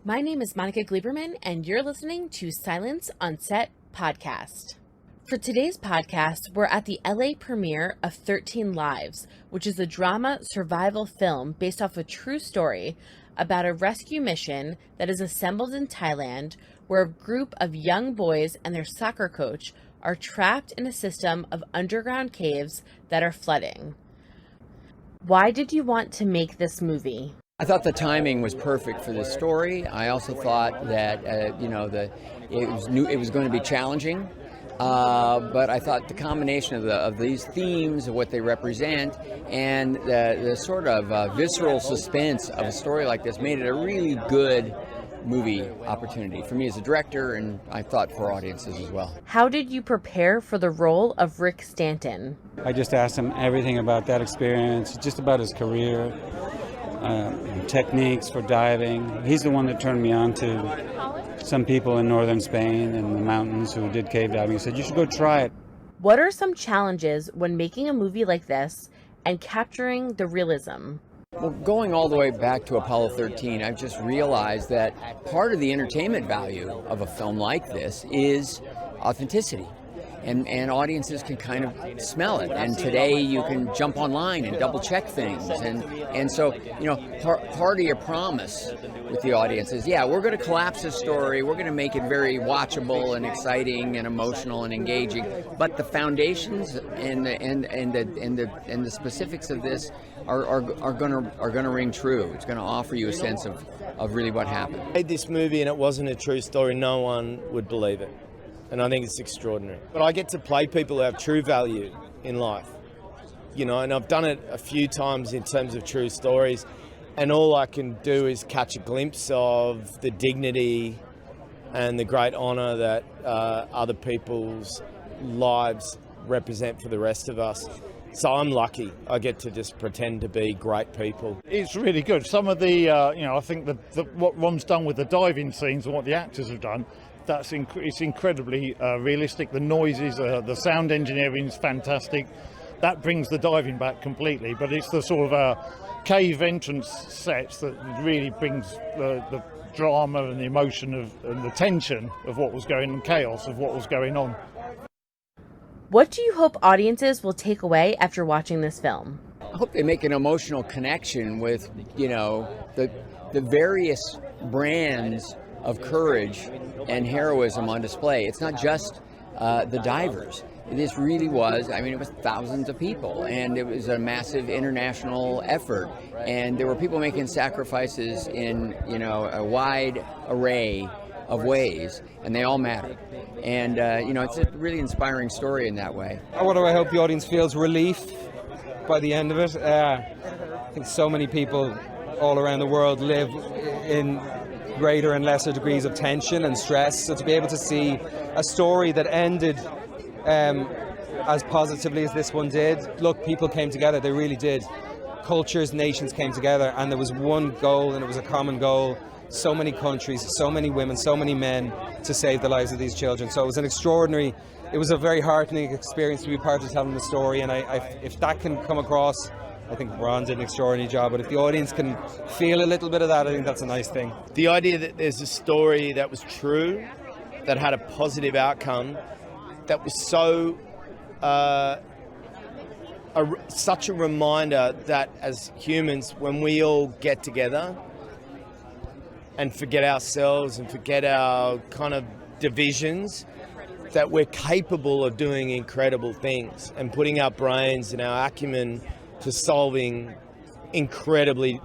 My name is Monica Gleberman, and you're listening to Silence on Set podcast. For today's podcast, we're at the LA premiere of 13 Lives, which is a drama survival film based off a true story about a rescue mission that is assembled in Thailand, where a group of young boys and their soccer coach are trapped in a system of underground caves that are flooding. Why did you want to make this movie? I thought the timing was perfect for this story. I also thought that it was going to be challenging, but I thought the combination of these themes, of what they represent, and the sort of visceral suspense of a story like this made it a really good movie opportunity for me as a director, and I thought for audiences as well. How did you prepare for the role of Rick Stanton? I just asked him everything about that experience, just about his career. Techniques for diving. He's the one that turned me on to some people in northern Spain in the mountains who did cave diving. He said, you should go try it. What are some challenges when making a movie like this and capturing the realism? Well, going all the way back to Apollo 13, I've just realized that part of the entertainment value of a film like this is authenticity. And audiences can kind of smell it. And today you can jump online and double check things. And so, part of your promise with the audience is, we're going to collapse this story. We're going to make it very watchable and exciting and emotional and engaging. But the foundations and the specifics of this are going to ring true. It's going to offer you a sense of really what happened. If I made this movie and it wasn't a true story, no one would believe it. And I think it's extraordinary. But I get to play people who have true value in life, and I've done it a few times in terms of true stories, and all I can do is catch a glimpse of the dignity and the great honour that other people's lives represent for the rest of us. So I'm lucky. I get to just pretend to be great people. It's really good. Some of the, I think what Ron's done with the diving scenes and what the actors have done, it's incredibly realistic. The noises, the sound engineering is fantastic. That brings the diving back completely. But it's the sort of cave entrance sets that really brings the drama and the emotion and the tension of what was going on, chaos of what was going on. What do you hope audiences will take away after watching this film? I hope they make an emotional connection with, the various brands of courage and heroism on display. It's not just the divers. This really was, it was thousands of people, and it was a massive international effort. And there were people making sacrifices in, a wide array of ways, and they all mattered. And, it's a really inspiring story in that way. What do I hope the audience feels? Relief by the end of it. I think so many people all around the world live in greater and lesser degrees of tension and stress. So to be able to see a story that ended as positively as this one did, look, people came together, they really did. Cultures, nations came together, and there was one goal, and it was a common goal. So many countries, so many women, so many men to save the lives of these children. So it was a very heartening experience to be part of telling the story, and if that can come across, I think Ron did an extraordinary job, but if the audience can feel a little bit of that, I think that's a nice thing. The idea that there's a story that was true, that had a positive outcome, that was so such a reminder that as humans, when we all get together and forget ourselves and forget our kind of divisions, that we're capable of doing incredible things and putting our brains and our acumen to solving incredibly,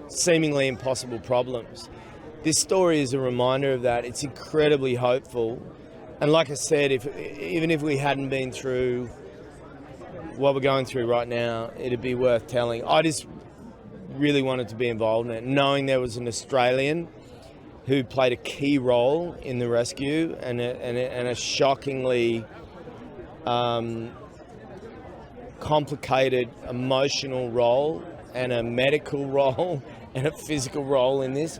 seemingly impossible problems. This story is a reminder of that. It's incredibly hopeful. And like I said, even if we hadn't been through what we're going through right now, it'd be worth telling. I just really wanted to be involved in it, knowing there was an Australian who played a key role in the rescue and a shockingly complicated emotional role and a medical role and a physical role in this.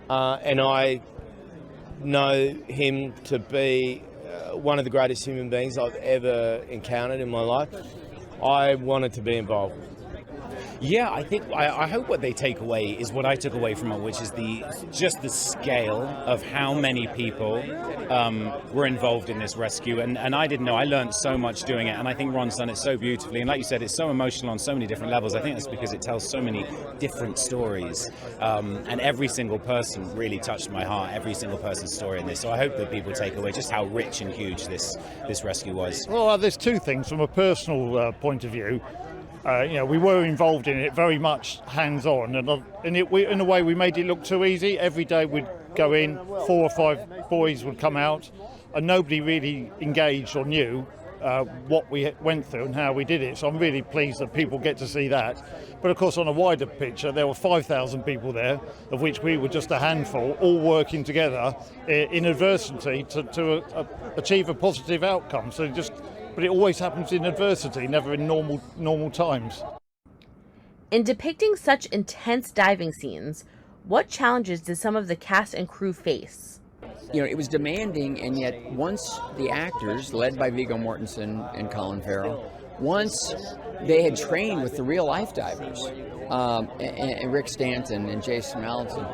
And I know him to be one of the greatest human beings I've ever encountered in my life. I wanted to be involved. Yeah, I hope what they take away is what I took away from it, which is just the scale of how many people were involved in this rescue. And I didn't know. I learned so much doing it, and I think Ron's done it so beautifully. And like you said, it's so emotional on so many different levels. I think that's because it tells so many different stories, and every single person really touched my heart. Every single person's story in this. So I hope that people take away just how rich and huge this rescue was. Well, there's two things from a personal point of view. We were involved in it very much hands-on, and in a way we made it look too easy. Every day we'd go in, 4 or 5 boys would come out, and nobody really engaged or knew what we went through and how we did it. So I'm really pleased that people get to see that. But of course, on a wider picture, there were 5,000 people there, of which we were just a handful, all working together in adversity to achieve a positive outcome. But it always happens in adversity, never in normal times. In depicting such intense diving scenes, what challenges did some of the cast and crew face? It was demanding, and yet once the actors, led by Viggo Mortensen and Colin Ferrell, once they had trained with the real life divers, and Rick Stanton and Jason Malton,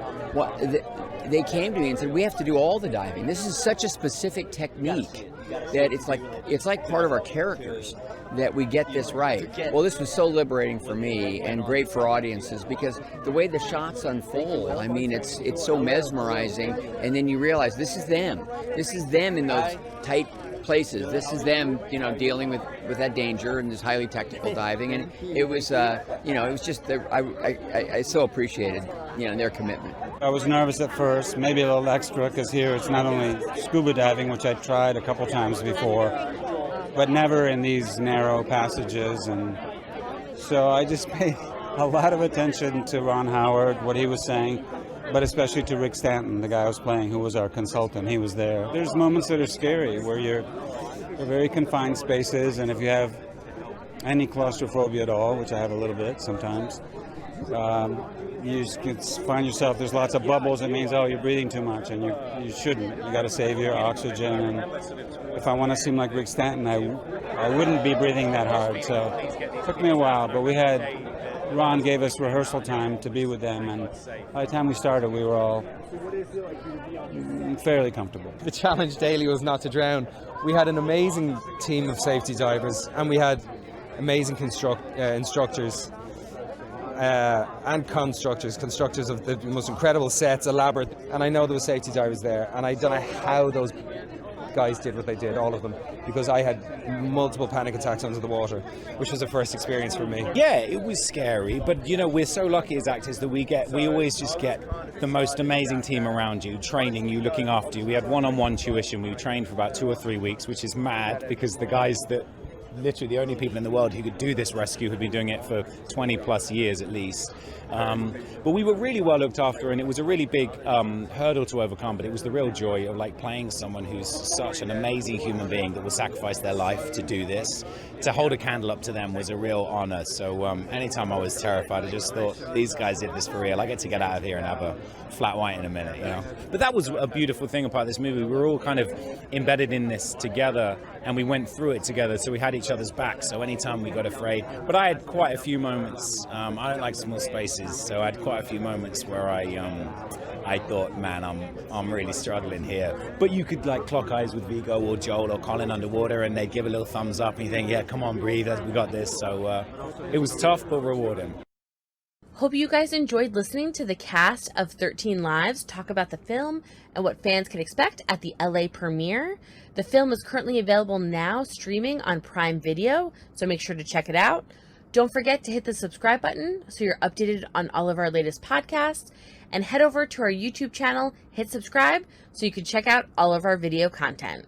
they came to me and said, we have to do all the diving. This is such a specific technique that it's like part of our characters that we get this right. Well, this was so liberating for me and great for audiences, because the way the shots unfold, I mean, it's so mesmerizing, and then you realize this is them in those tight places. This is them, dealing with that danger and this highly technical diving, and it was it was just I so appreciated their commitment. I was nervous at first, maybe a little extra, because here it's not only scuba diving, which I tried a couple times before, but never in these narrow passages, and so I just paid a lot of attention to Ron Howard, what he was saying, but especially to Rick Stanton, the guy I was playing, who was our consultant. He was there. There's moments that are scary where you're in very confined spaces, and if you have any claustrophobia at all, which I have a little bit sometimes, you just find yourself, there's lots of bubbles. It means, you're breathing too much, and you shouldn't. You got to save your oxygen. And if I want to seem like Rick Stanton, I wouldn't be breathing that hard. So it took me a while, but Ron gave us rehearsal time to be with them, and by the time we started, we were all fairly comfortable. The challenge daily was not to drown. We had an amazing team of safety divers, and we had amazing instructors and constructors of the most incredible sets, elaborate. And I know there were safety divers there, and I don't know how those guys did what they did, all of them, because I had multiple panic attacks under the water, which was a first experience for me. Yeah, it was scary, but we're so lucky as actors that we always just get the most amazing team around you, training you, looking after you. We had one-on-one tuition. We trained for about 2 or 3 weeks, which is mad, because the guys that literally the only people in the world who could do this rescue had been doing it for 20 plus years at least. But we were really well looked after, and it was a really big hurdle to overcome, but it was the real joy of playing someone who's such an amazing human being that will sacrifice their life to do this. To hold a candle up to them was a real honor. So anytime I was terrified, I just thought, these guys did this for real. I get to get out of here and have a flat white in a minute, But that was a beautiful thing about this movie. We were all kind of embedded in this together, and we went through it together, so we had each other's back. So anytime we got afraid, but I had quite a few moments. I don't like small spaces, so I had quite a few moments where I thought, man, I'm really struggling here. But you could clock eyes with Viggo or Joel or Colin underwater, and they'd give a little thumbs up, and you think, yeah, come on, breathe, we got this. So it was tough but rewarding. Hope you guys enjoyed listening to the cast of 13 Lives talk about the film and what fans can expect at the LA premiere. The film is currently available now streaming on Prime Video, so make sure to check it out. Don't forget to hit the subscribe button so you're updated on all of our latest podcasts, and head over to our YouTube channel, hit subscribe so you can check out all of our video content.